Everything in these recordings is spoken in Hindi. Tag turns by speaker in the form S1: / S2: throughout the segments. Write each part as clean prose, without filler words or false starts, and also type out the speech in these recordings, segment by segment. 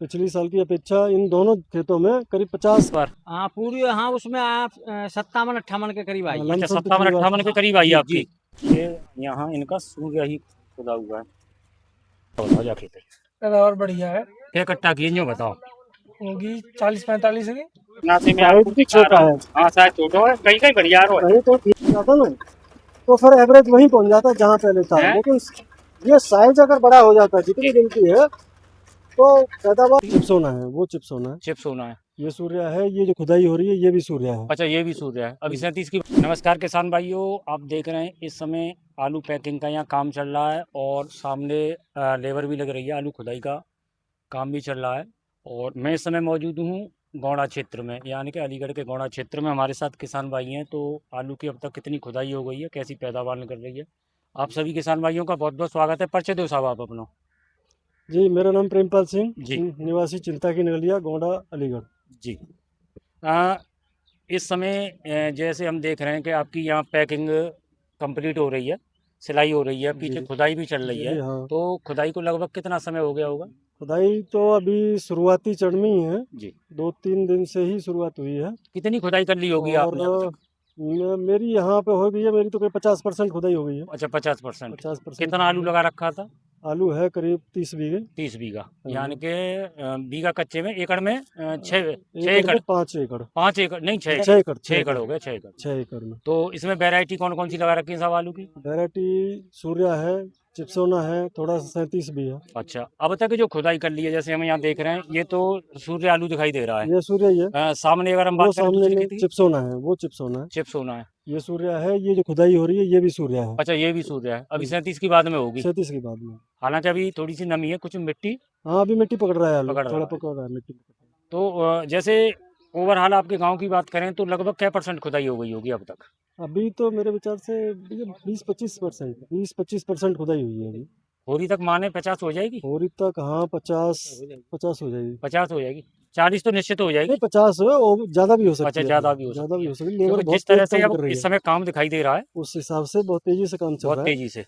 S1: पिछली साल की अपेक्षा इन दोनों खेतों में करीब 50
S2: पर
S3: हाँ पूरी, हाँ उसमें आप 57-58 के करीब आई है।
S2: अच्छा,
S1: लमसम
S2: 57-58 के करीब आई
S3: जी,
S2: आपकी। ये यहाँ इनका सूर्य ही खुदा हुआ है। तो बताओ जा खेत है।
S4: पैदावार बढ़िया है।
S2: क्या कट्टा की जो बताओ।
S4: होगी 40-45 की।
S2: यहाँ से मैं
S1: साइज
S2: आपको
S1: भी
S2: दिखा
S1: छोटा
S2: रहा
S1: है।
S2: हूँ। हाँ शायद छोटा है, कहीं कहीं बढ़िया है।
S1: कहीं तो ठीक जाता ना, तो फिर एवरेज वहीं पहुंच जाता है जहाँ पहले था।
S2: हैं?
S1: लेकिन ये साइज अगर बड़ा हो जाता है जितनी दिन की है तो पैदावार चिप्सोना है, वो चिप्सोना है।
S2: चिप्स होना है।
S1: ये सूर्य है, ये जो खुदाई हो रही है ये भी सूर्य है।
S2: अच्छा, ये भी सूर्य है। अभी 37 की। नमस्कार किसान भाइयों, आप देख रहे हैं इस समय आलू पैकिंग का यहाँ काम चल रहा है और सामने लेबर भी लग रही है। आलू खुदाई का काम भी चल रहा है और मैं इस समय मौजूद हूँ गौड़ा क्षेत्र में, यानी कि अलीगढ़ के गौड़ा क्षेत्र में। हमारे साथ किसान भाई हैं। तो आलू की अब तक कितनी खुदाई हो गई है, कैसी पैदावार निकल रही है, आप सभी किसान भाइयों का बहुत बहुत स्वागत है। परिचय दो साहब आप अपना।
S1: जी, मेरा नाम प्रेमपाल सिंह
S2: जी।
S1: निवासी चिंता की नगलिया, गोंडा, अलीगढ़।
S2: जी। इस समय जैसे हम देख रहे हैं कि आपकी यहाँ पैकिंग कंप्लीट हो रही है, सिलाई हो रही है, पीछे
S1: जी।
S2: खुदाई भी चल रही
S1: जी
S2: है।
S1: हाँ।
S2: तो खुदाई को लगभग कितना समय हो गया होगा?
S1: खुदाई तो अभी शुरुआती चरण में ही है,
S2: जी।
S1: 2-3 दिन से ही शुरुआत हुई है।
S2: कितनी खुदाई कर ली होगी आपने अब
S1: और
S2: तक?
S1: मेरी यहाँ पे हो गई है, मेरी तो करीब 50% खुदाई हो गई है।
S2: अच्छा, 50%।
S1: 50%
S2: कितना आलू लगा रखा था?
S1: आलू है करीब 30 बीघे।
S2: 30 बीघा,
S1: हाँ।
S2: यानी कि बीघा कच्चे में, एकड़ में 6
S1: एकड़
S2: एकड़,
S1: में 5 एकड़,
S2: 5 एकड़ नहीं 6
S1: 6 एकड़,
S2: 6 एकड़ हो गए, 6 एकड़।
S1: 6 एकड़ में।
S2: तो इसमें वैरायटी कौन कौन सी लगा रखी है साहब आलू की?
S1: वैरायटी सूर्या है, चिप्सोना है, थोड़ा सा 37 भी है।
S2: अच्छा, अब तक जो खुदाई कर ली है, जैसे हम यहाँ देख रहे हैं, ये तो सूर्य आलू दिखाई दे रहा है।
S1: ये सूर्या ही है,
S2: सामने अगर हम
S1: वो
S2: बात करें
S1: सामने
S2: दूसरी
S1: में
S2: खेती की,
S1: चिप्सोना है, वो चिप्सोना है।
S2: चिप्स होना है।
S1: ये सूर्या है, ये जो खुदाई हो रही है ये भी सूर्या है।
S2: अच्छा, ये भी सूर्य है। अभी 37 की बाद में होगी।
S1: 37 के बाद में।
S2: हालांकि अभी थोड़ी सी नमी है, कुछ मिट्टी
S1: हाँ, अभी मिट्टी पकड़ रहा है आलू,
S2: पकड़ रहा
S1: थोड़ा
S2: है।
S1: पकड़ रहा है मिट्टी।
S2: तो जैसे ओवरऑल आपके गांव की बात करें तो लगभग क्या % खुदाई हो गई होगी अब तक?
S1: अभी तो मेरे विचार से 20-25% खुदाई हुई है अभी।
S2: होरी तक माने 50 हो जाएगी?
S1: होरी तक हाँ 50 हो जाएगी।
S2: 50 हो जाएगी, 40 तो निश्चित हो जाएगी।
S1: नहीं 50 है, और ज्यादा भी हो सकती
S2: अच्छा,
S1: है।
S2: ज़्यादा भी हो
S1: ज्यादा
S2: सकती
S1: भी
S2: है,
S1: हो सकती है। लेबर
S2: क्योंकि
S1: बहुत
S2: जिस तरह
S1: तेज
S2: से
S1: काम
S2: अब
S1: कर रही
S2: इस
S1: है,
S2: समय काम दिखाई दे रहा है,
S1: उस हिसाब से बहुत तेजी से काम चल
S2: बहुत
S1: रहा है।
S2: तेजी से।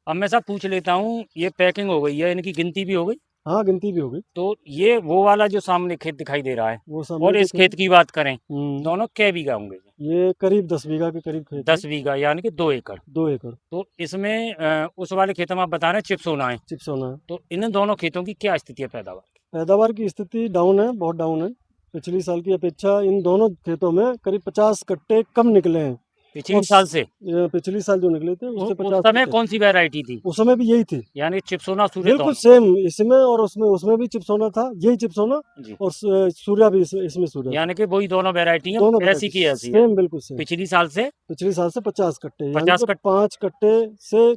S2: अब मैं साहब पूछ लेता हूँ, ये पैकिंग हो गई है, इनकी गिनती भी हो गई?
S1: हाँ, गिनती भी हो गई।
S2: तो ये वो वाला जो सामने खेत दिखाई दे रहा है
S1: वो सामने
S2: और इस
S1: जो
S2: खेत की बात करें,
S1: हम्म,
S2: दोनों कै बीघा होंगे?
S1: ये करीब 10 बीघा के करीब खेत है।
S2: 10 बीघा, यानी कि 2 एकड़।
S1: 2 एकड़
S2: तो इसमें उस वाले खेत में आप बता रहे हैं चिप्स होना है,
S1: चिप्सोना है।
S2: तो इन दोनों खेतों की क्या स्थिति है पैदावार की?
S1: पैदावार की स्थिति डाउन है, बहुत डाउन है। पिछली साल की अपेक्षा इन दोनों खेतों में करीब 50 कट्टे कम निकले हैं।
S2: पिछले साल से?
S1: ये पिछली साल जो निकले थे उससे
S2: उस
S1: 50
S2: समय
S1: कट्टे।
S2: कौन सी वैरायटी थी?
S1: उस समय भी यही थी,
S2: यानी चिप्सोना सूर्य
S1: बिल्कुल
S2: दोनों?
S1: सेम। इसमें और उसमें उसमें भी चिप्सोना था, यही चिप्सोना,
S2: जी।
S1: और सूर्या भी इसमें सूर्या था।
S2: यानी कि वही दोनों वैरायटी है,
S1: दोनों
S2: ऐसी की ऐसी है।
S1: सेम, बिल्कुल सेम।
S2: पिछली साल से
S1: पिछले साल से 50 कट्टे, यानी
S2: 50
S1: कि
S2: कट्टे
S1: 5 कट्टे से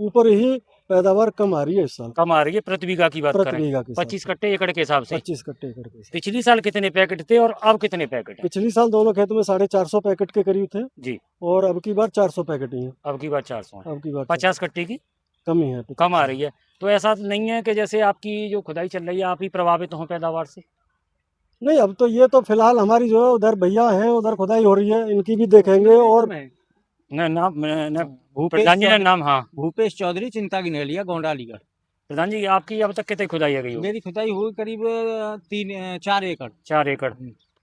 S1: ऊपर ही पैदावार कम आ रही है इस साल,
S2: कम आ रही है प्रति बीघा की बात
S1: प्रति
S2: करें,
S1: बीघा के हिसाब
S2: 25
S1: से।
S2: कट्टे एकड़ के हिसाब से।
S1: 25 कट्टे करके हिसाब।
S2: पिछली साल कितने पैकेट थे और अब कितने पैकेट हैं?
S1: पिछली साल दोनों खेतों में 450 पैकेट के करीब थे,
S2: जी।
S1: और अब की बार 400 पैकेट ही है।
S2: अब की बार 400 है,
S1: अब की बार
S2: 50 कट्टे की
S1: कम ही है,
S2: कम आ रही है। तो ऐसा नहीं है कि जैसे आपकी जो खुदाई चल रही है आप ही प्रभावित हो पैदावार से?
S1: नहीं, अब तो ये तो फिलहाल हमारी जो है उधर भैया हैं, उधर खुदाई हो रही है, इनकी भी देखेंगे। और
S2: न
S3: भूपेश
S2: प्रधान जी ने
S3: चौधरी।
S2: नाम, हाँ
S3: भूपेश चौधरी, चिंता की नगलिया, गोंडा, अलीगढ़।
S2: प्रधान जी, आपकी अब तक कितनी खुदाई है गई हो?
S3: मेरी खुदाई हुई करीब 4 एकड़।
S2: 4 एकड़।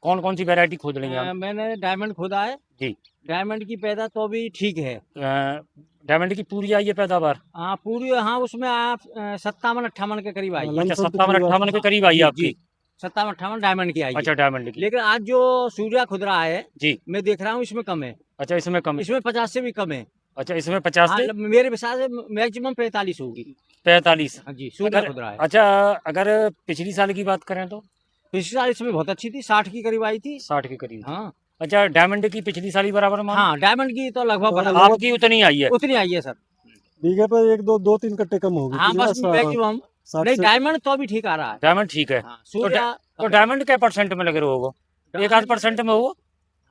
S2: कौन कौन सी वैरायटी खोद लेंगे आप?
S3: मैंने डायमंड खोदा है
S2: जी।
S3: डायमंड की पैदा तो अभी ठीक है।
S2: डायमंड की पूरी आई है पैदावार?
S3: हाँ पूरी, हाँ उसमें आप 57-58 के करीब आई है।
S2: अच्छा,
S1: लमसम
S2: 57-58 के करीब आई है आपकी?
S3: 57-58 डायमंड की आई है।
S2: अच्छा, डायमंड की।
S3: लेकिन आज जो सूर्या खुदरा है
S2: जी।
S3: मैं देख रहा हूँ इसमें कम है,
S2: अच्छा, इसमें कम है।
S3: इसमें 50 से भी कम है।
S2: अच्छा, इसमें 50
S3: हाँ,
S2: से
S3: मेरे हिसाब से मैक्सिमम 45 होगी।
S2: 45।
S3: हाँ जी, सूर्या
S2: अगर
S3: खुदरा है।
S2: अच्छा, अगर पिछली साल की बात करें तो
S3: पिछली साल इसमें बहुत अच्छी थी, 60 की करीब आई थी।
S2: 60 के करीब।
S3: हाँ
S2: अच्छा, डायमंड की पिछली साल ही बराबर मान?
S3: हाँ, डायमंड की तो लगभग
S1: हाँ,
S3: बराबर
S2: आपकी उतनी आई है?
S3: उतनी आई है सर।
S1: बीघे पर 1-2-3 कट्टे कम होगी।
S3: हाँ बस मैक्सिमम।
S1: 60
S3: नहीं,
S1: से
S3: डायमंड तो अभी ठीक आ रहा है।
S2: डायमंड ठीक है।
S3: हाँ, सूर्या
S2: तो डायमंड क्या % में लगे होगा? 1-8% में होगा?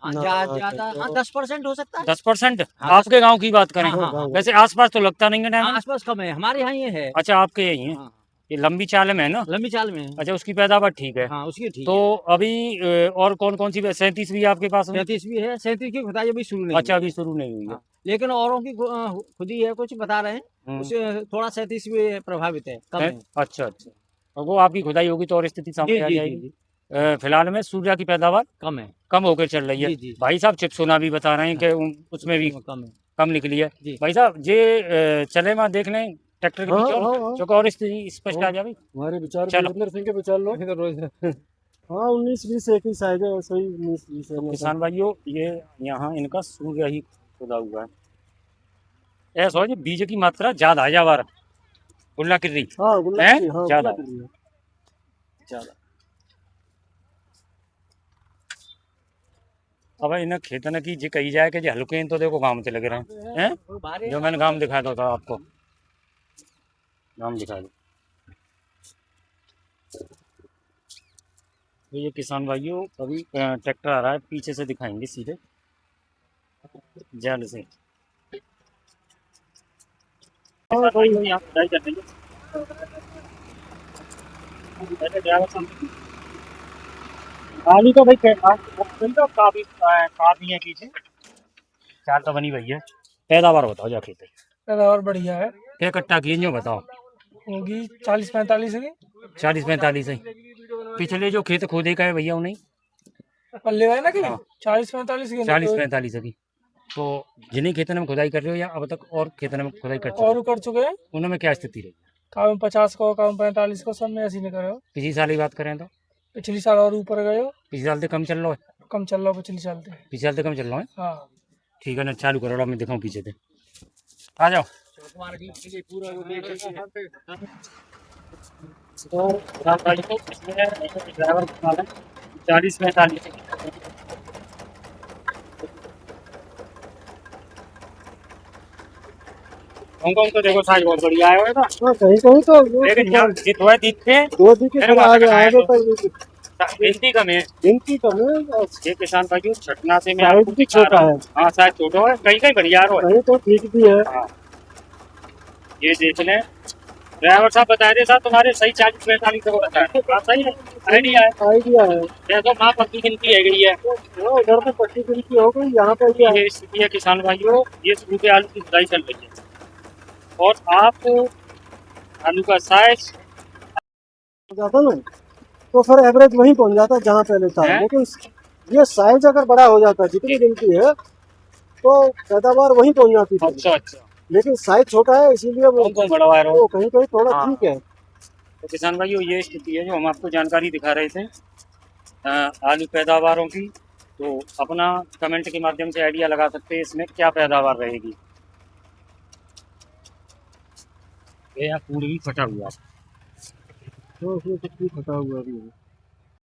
S3: हाँ,
S1: ना,
S3: ज्यादा हाँ 10% हो सकता है।
S2: 10%?
S3: हाँ,
S2: आपके गांव की बात करें?
S3: हाँ, हाँ, हाँ।
S2: वैसे आसपास तो लगता नहीं है डायमंड।
S3: आसपास कम है, हमारे यहाँ ये है।
S2: अच्छा, आपके यही है।
S3: हाँ,
S2: ये लंबी चाल में है ना?
S3: लंबी चाल में है।
S2: अच्छा, उसकी पैदावार ठीक है।
S3: हाँ उसकी ठीक
S2: तो
S3: है।
S2: अभी और कौन कौन सी 37 भी है आपके पास में?
S3: 37 भी है, 37 की खुदाई अभी शुरू नहीं
S2: अच्छा,
S3: हुई
S2: अभी
S3: है।
S2: शुरू नहीं हुई है।
S3: हाँ, लेकिन औरों की खुदी है, कुछ बता रहे हैं
S2: हम्म।
S3: उससे थोड़ा 37 भी प्रभावित है, कम है।
S2: अच्छा अच्छा। और वो आपकी खुदाई होगी तो और स्थिति सामने आ जाएगी। फिलहाल में सूर्या की पैदावार
S3: कम है।
S2: कम होकर चल रही है।
S3: जी।
S2: भाई साहब चिप्सोना भी बता रहे हैं कि उसमें भी
S3: कम है।
S2: कम निकली है।
S3: जी।
S2: भाई साहब ये चले वहाँ देख लें ट्रैक्टर के
S1: हाँ,
S2: पीछे
S1: हाँ, हाँ।
S2: चौका और स्थिति स्पष्ट
S1: हाँ।
S2: आ जाए।
S1: हमारे विचार
S2: चलो।
S1: वीरेंद्र सिंह के विचार लो। हाँ 19-20 एक ही साइज है, वैसे ही 19-20 है।
S2: किसान भाइयों ये यहाँ इनका सूर्य ही खुदा हुआ है। ऐसा हो जी बीज की मात्रा ज्यादा है जावार गुल्ला कर रही
S1: हाँ गुल्ला
S2: है
S1: की, हाँ
S2: ज्यादा
S1: गुल्ला की है।
S2: ज्यादा। अब इन्हें खेतन की जी कही जाए कि जी हल्के तो देखो गांव से लगे रहे हैं। जो मैंने गांव दिखाया था आपको, गांव दिखा दो। तो ये किसान भाइयों अभी ट्रैक्टर आ रहा है, पीछे से दिखाएंगे सीधे जाल से।
S1: हाँ कोई
S2: यहाँ खुदाई कर रही है। आलू तो भाई तो काफी काफी है पीछे, चाल तो बनी हुई है। पैदावार बताओ जा खेत
S4: पैदावार बढ़िया है।
S2: क्या कट्टा की जो बताओ।
S4: होगी 40-45 की।
S2: 40-45 है। पिछले जो खेत खोदे का है भैया उन्हें
S4: पल्ले वाले ना कि
S2: हाँ।
S4: 40-45 की।
S2: 40-45 की। तो जिन्हीं खेतन में खुदाई कर रहे हो या अब तक और खेतन में खुदाई कर चुके हो,
S4: और कर चुके हैं।
S2: उनमें क्या स्थिति रही?
S4: काम 50 को, काम 45 को, सब में ऐसी नहीं करे हो।
S2: पिछली साल की बात करें तो
S4: पिछली साल और ऊपर गए हो।
S2: पिछले साल से कम चल रहा है।
S4: कम चल रहा हो पिछली साल से।
S2: पिछले साल से कम चल रहा है।
S4: हाँ
S2: ठीक है ना, चालू करो मैं दिखाऊं पीछे से। आ जाओ। तो ड्राइवर 40-45 कौन तो देखो साइज बहुत बढ़िया आया होगा।
S1: हाँ कहीं कहीं तो
S2: लेकिन यहाँ ये थोड़ा दिखते
S1: 2 दिन के थोड़ा आगे तक
S2: गिनती कम है।
S1: गिनती कम है।
S2: ये किसान भाइयों छटना से मैं
S1: साइज
S2: आपको
S1: भी
S2: दिखा
S1: छोटा
S2: रहा हूँ।
S1: है,
S2: हाँ साइज छोटा है, कहीं कहीं बढ़िया है।
S1: कहीं तो ठीक भी है।
S2: हाँ ये देख लें। ड्राइवर साहब बता रहे साहब तुम्हारे सही 40-45 को बताया। हाँ सही है, आइडिया है।
S1: आइडिया है।
S2: देखो माँ पक्की गिनती है गई है।
S1: हाँ इधर पे पट्टी गिनती हो गई, यहाँ पे क्या है?
S2: ये स्थिति है किसान भाइयों, ये शुरू के आलू की खुदाई चल रही है और आप आलू का साइज
S1: हो जाता ना तो फिर एवरेज वहीं पहुंच जाता जहाँ पहले था।
S2: है?
S1: लेकिन ये साइज अगर बड़ा हो जाता जितनी गिनती है तो पैदावार वहीं पहुंच जाती थी।
S2: अच्छा
S1: लेकिन साइज छोटा है इसीलिए वो
S2: कौन बड़ा वायर हो।
S1: कहीं कहीं थोड़ा
S2: हाँ।
S1: ठीक है।
S2: तो किसान भाइयों ये स्थिति है जो हम आपको जानकारी दिखा रहे थे आलू पैदावारों की। तो अपना कमेंट के माध्यम से आइडिया लगा सकते हैं इसमें क्या पैदावार रहेगी। ये यहाँ कूड़ भी फटा हुआ है।
S1: तो उसमें कुछ भी फटा हुआ भी है।